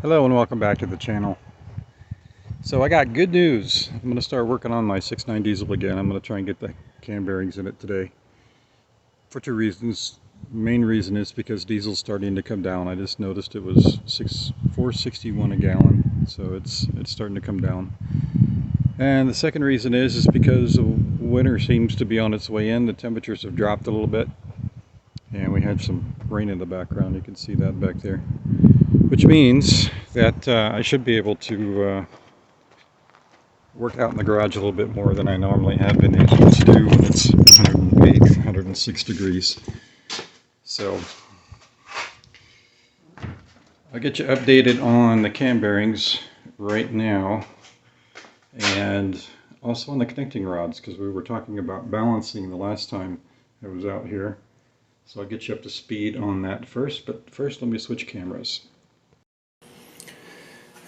Hello and welcome back to the channel. So I got good news. I'm going to start working on my 6.9 diesel again. I'm going to try and get the cam bearings in it today. For two reasons. Main reason is because diesel's starting to come down. I just noticed it was $4.61 a gallon. So it's starting to come down. And the second reason is because winter seems to be on its way in. The temperatures have dropped a little bit. And we had some rain in the background. You can see that back there. Which means that I should be able to work out in the garage a little bit more than I normally have been able to do when it's 108, 106 degrees. So I'll get you updated on the cam bearings right now, and also on the connecting rods, because we were talking about balancing the last time I was out here. So I'll get you up to speed on that first, but first let me switch cameras.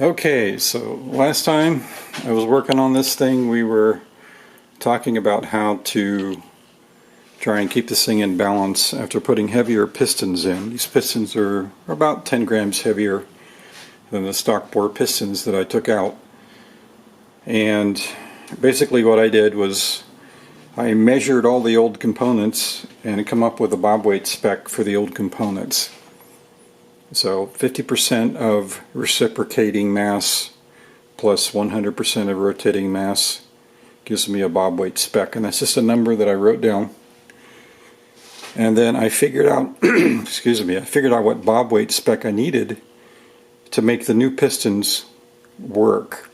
Okay, so last time I was working on this thing, we were talking about how to try and keep this thing in balance after putting heavier pistons in. These pistons are about 10 grams heavier than the stock bore pistons that I took out. And basically what I did was I measured all the old components and come up with a bob weight spec for the old components. So 50% of reciprocating mass plus 100% of rotating mass gives me a bob weight spec, and that's just a number that I wrote down. And then I figured out, excuse me, I figured out what bob weight spec I needed to make the new pistons work.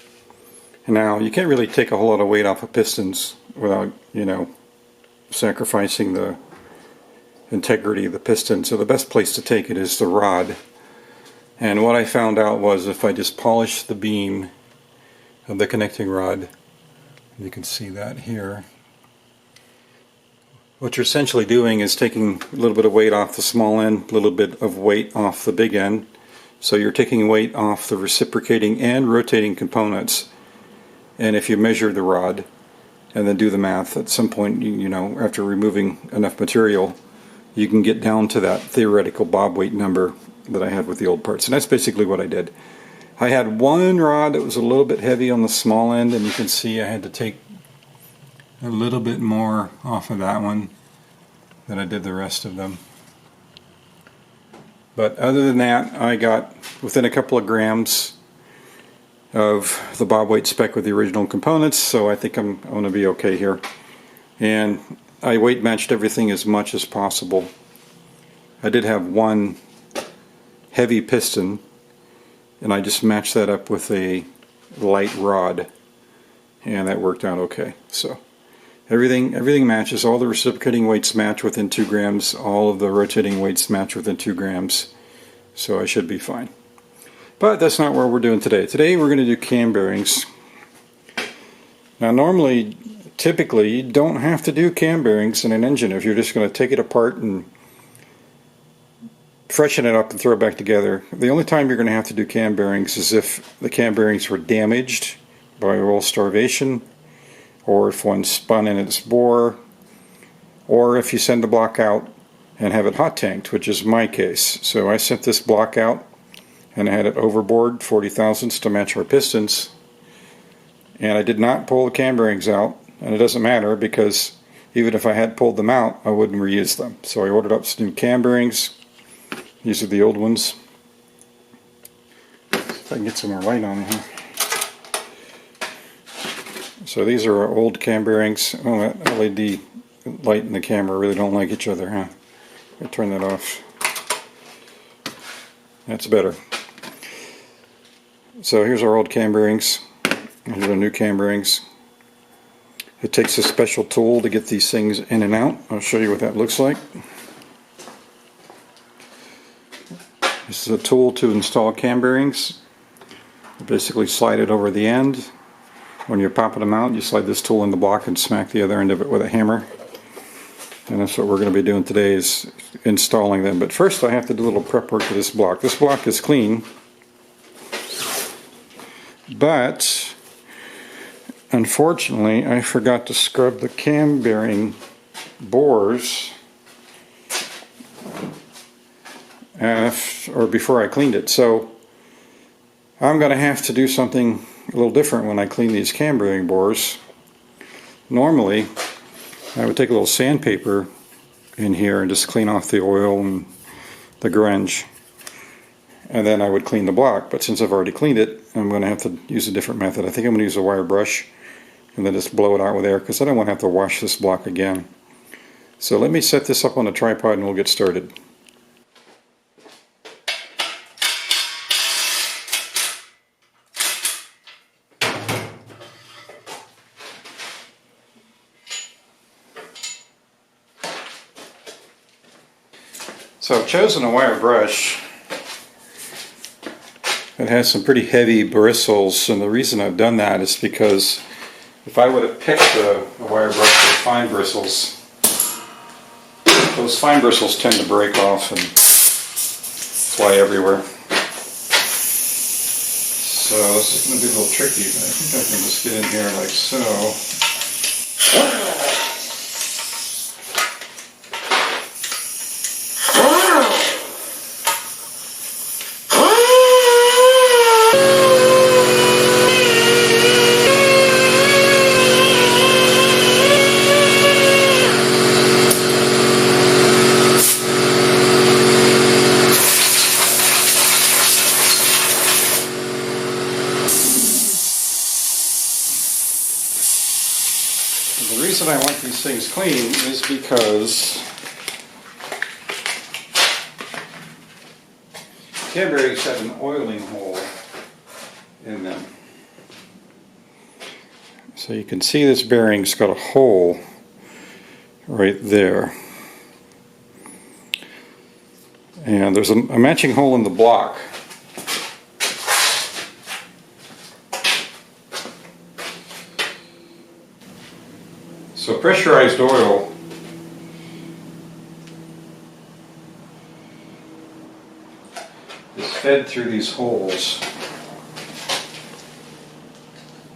Now you can't really take a whole lot of weight off of pistons without, sacrificing the integrity of the piston. So the best place to take it is the rod. And what I found out was if I just polish the beam of the connecting rod, you can see that here, what you're essentially doing is taking a little bit of weight off the small end, a little bit of weight off the big end. So you're taking weight off the reciprocating and rotating components. And if you measure the rod and then do the math, at some point, after removing enough material, you can get down to that theoretical bob weight number that I had with the old parts. And that's basically what I did. I had one rod that was a little bit heavy on the small end, and you can see I had to take a little bit more off of that one than I did the rest of them. But other than that, I got within a couple of grams of the bob weight spec with the original components, so I think I'm going to be okay here. And I weight matched everything as much as possible. I did have one heavy piston, and I just matched that up with a light rod, and that worked out okay. So everything matches. All the reciprocating weights match within 2 grams. All of the rotating weights match within 2 grams. So I should be fine. But that's not what we're doing today. Today we're going to do cam bearings. Now typically you don't have to do cam bearings in an engine if you're just going to take it apart and freshen it up and throw it back together. The only time you're going to have to do cam bearings is if the cam bearings were damaged by oil starvation, or if one spun in its bore, or if you send the block out and have it hot tanked, which is my case. So I sent this block out and I had it overboard 40 thousandths to match our pistons, and I did not pull the cam bearings out, and it doesn't matter because even if I had pulled them out I wouldn't reuse them. So I ordered up some new cam bearings. These are the old ones. If I can get some more light on here. So these are our old cam bearings. Oh, that LED light and the camera really don't like each other, huh? I'll turn that off. That's better. So here's our old cam bearings. Here's our new cam bearings. It takes a special tool to get these things in and out. I'll show you what that looks like. This is a tool to install cam bearings. You basically slide it over the end. When you're popping them out, you slide this tool in the block and smack the other end of it with a hammer. And that's what we're going to be doing today, is installing them. But first I have to do a little prep work to this block. This block is clean, but unfortunately I forgot to scrub the cam bearing bores or before I cleaned it. So I'm going to have to do something a little different when I clean these cam bearing bores. Normally, I would take a little sandpaper in here and just clean off the oil and the grunge, and then I would clean the block. But since I've already cleaned it, I'm going to have to use a different method. I think I'm going to use a wire brush and then just blow it out with air, because I don't want to have to wash this block again. So let me set this up on a tripod and we'll get started. So I've chosen a wire brush that has some pretty heavy bristles, and the reason I've done that is because if I would have picked a wire brush with fine bristles, those fine bristles tend to break off and fly everywhere. So this is going to be a little tricky, but I think I can just get in here like so. The reason I want these things clean is because cam bearings have an oiling hole in them. So you can see this bearing's got a hole right there. And there's a matching hole in the block. So pressurized oil is fed through these holes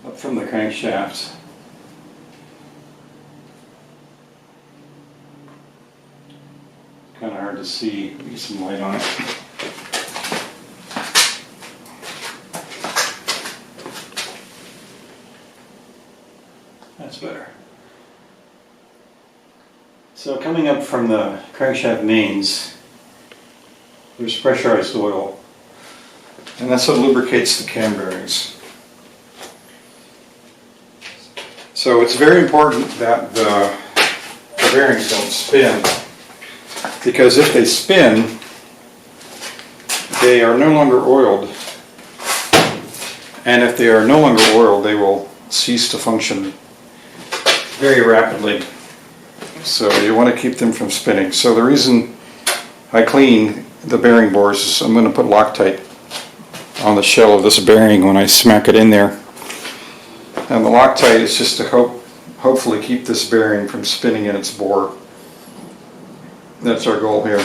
up from the crankshaft. Kind of hard to see. Get some light on it. That's better. So coming up from the crankshaft mains, there's pressurized oil, and that's what lubricates the cam bearings. So it's very important that the bearings don't spin, because if they spin, they are no longer oiled, and if they are no longer oiled, they will cease to function very rapidly. So you want to keep them from spinning. So the reason I clean the bearing bores is I'm going to put Loctite on the shell of this bearing when I smack it in there. And the Loctite is just to hopefully keep this bearing from spinning in its bore. That's our goal here.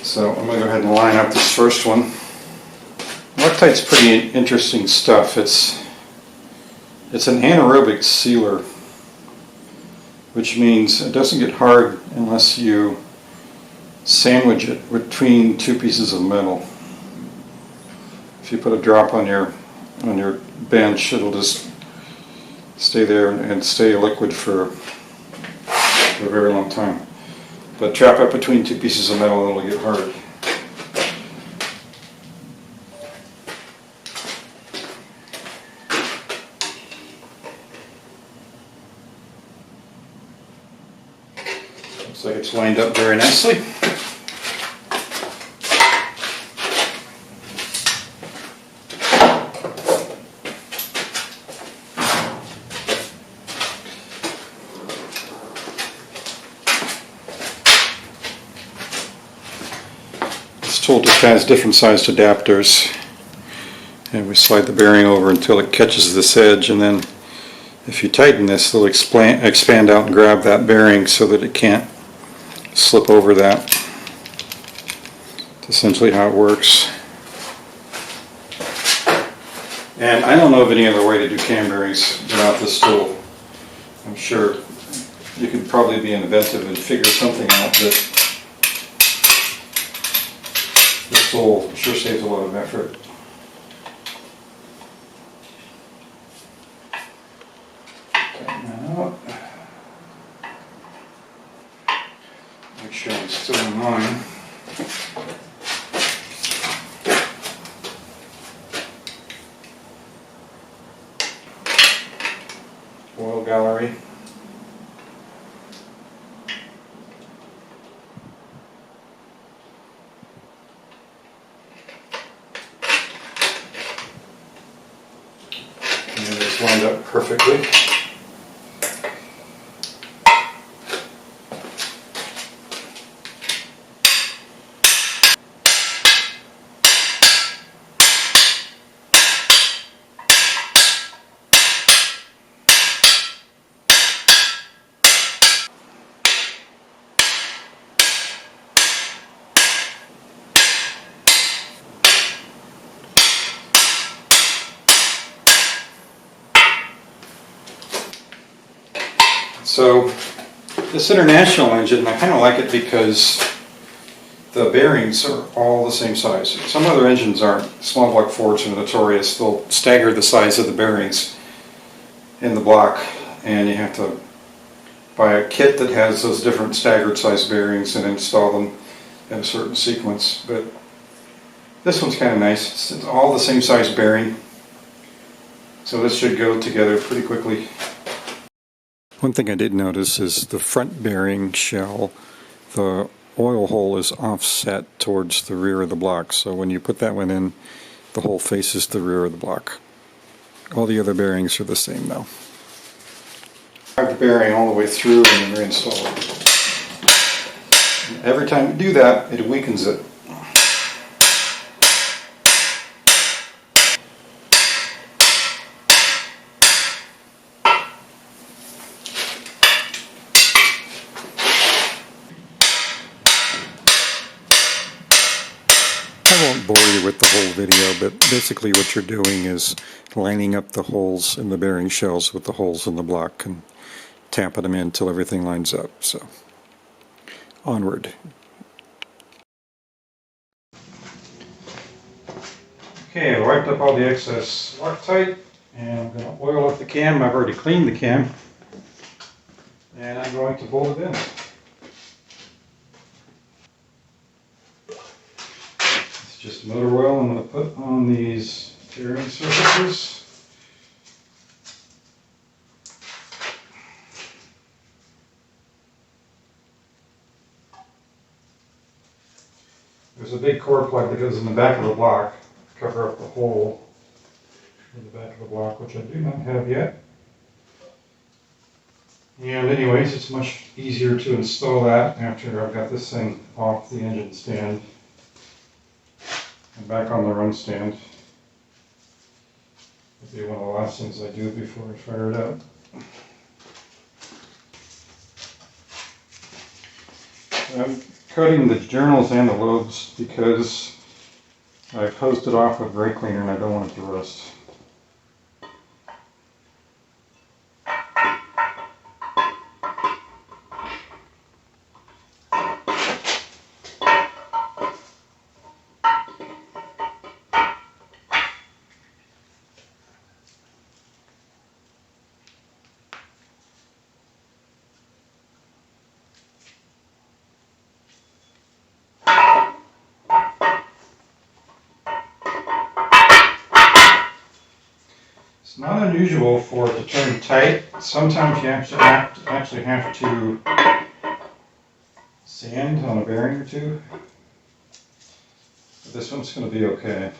So I'm going to go ahead and line up this first one. Loctite's pretty interesting stuff. It's an anaerobic sealer, which means it doesn't get hard unless you sandwich it between two pieces of metal. If you put a drop on your bench, it'll just stay there and stay liquid for a very long time. But trap it between two pieces of metal and it'll get hard. Looks like it's lined up very nicely. This tool just has different sized adapters, and we slide the bearing over until it catches this edge, and then if you tighten this, it'll expand out and grab that bearing so that it can't slip over that. That's essentially how it works. And I don't know of any other way to do cam bearings without this tool. I'm sure you could probably be inventive and figure something out, but this sole. Sure saves a lot of effort. Tighten that out. Make sure I'm still in line. Oil gallery. And it's lined up perfectly. So this International engine, I kind of like it because the bearings are all the same size. Some other engines aren't. Small block Fords are notorious. They'll stagger the size of the bearings in the block, and you have to buy a kit that has those different staggered size bearings and install them in a certain sequence. But this one's kind of nice. It's all the same size bearing, so this should go together pretty quickly. One thing I did notice is the front bearing shell, the oil hole is offset towards the rear of the block, so when you put that one in, the hole faces the rear of the block. All the other bearings are the same though. Drive the bearing all the way through and then reinstall it. Every time you do that, it weakens it. I won't bore you with the whole video, but basically what you're doing is lining up the holes in the bearing shells with the holes in the block and tapping them in until everything lines up. So, onward. Okay, I wiped up all the excess Loctite, and I'm going to oil up the cam. I've already cleaned the cam, and I'm going to bolt it in. Just motor oil I'm going to put on these bearing surfaces. There's a big core plug that goes in the back of the block to cover up the hole in the back of the block, which I do not have yet. And anyways, it's much easier to install that after I've got this thing off the engine stand and back on the run stand. It'll be one of the last things I do before I fire it up. I'm cutting the journals and the lobes because I've hosed it off with brake cleaner and I don't want it to rust. It's not unusual for it to turn tight. Sometimes you actually have to sand on a bearing or two. But this one's going to be okay.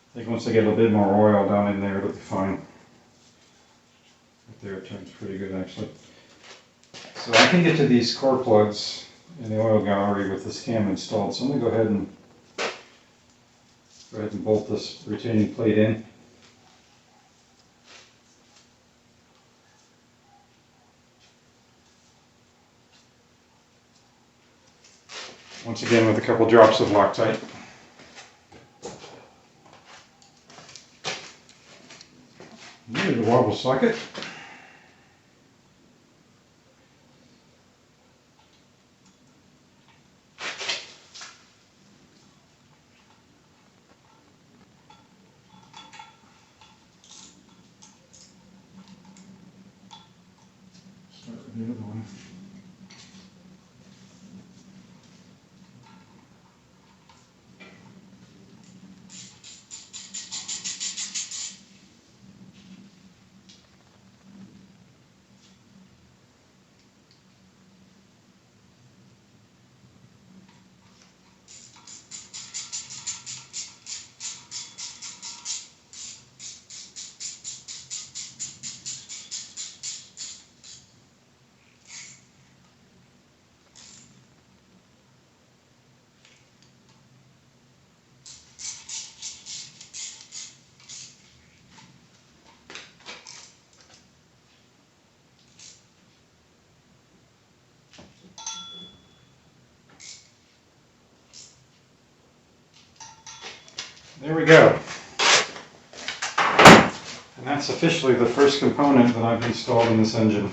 I think once I get a bit more oil down in there, it'll be fine. Right there, it turns pretty good actually. So I can get to these core plugs in the oil gallery with this cam installed. So I'm going to go ahead and Go ahead and bolt this retaining plate in. Once again with a couple drops of Loctite. Here's the wobble socket. Start with the other one. There we go. And that's officially the first component that I've installed in this engine.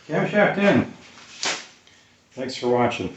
Camshaft in. Thanks for watching.